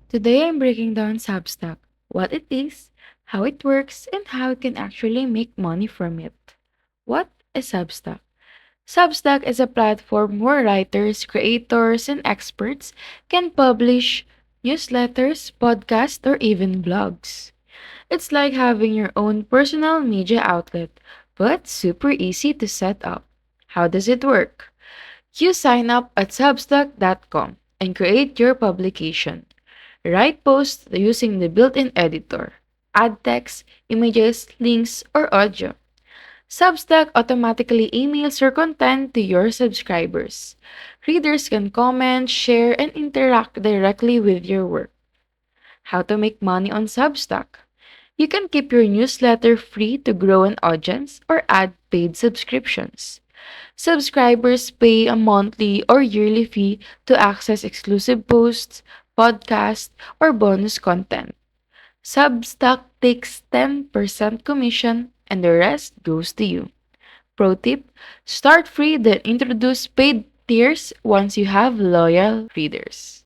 Today I'm breaking down Substack, what it is, how it works, and how you can actually make money from it. What is Substack? Substack is a platform where writers, creators, and experts can publish newsletters, podcasts, or even blogs. It's like having your own personal media outlet, but super easy to set up. How does it work? You sign up at substack.com and create your publication. Write posts using the built-in editor. Add text, images, links, or audio. Substack automatically emails your content to your subscribers. Readers can comment, share, and interact directly with your work. How to make money on Substack? You can keep your newsletter free to grow an audience or add paid subscriptions. Subscribers pay a monthly or yearly fee to access exclusive posts, podcasts, or bonus content. Substack takes 10% commission and the rest goes to you. Pro tip: start free then introduce paid tiers once you have loyal readers.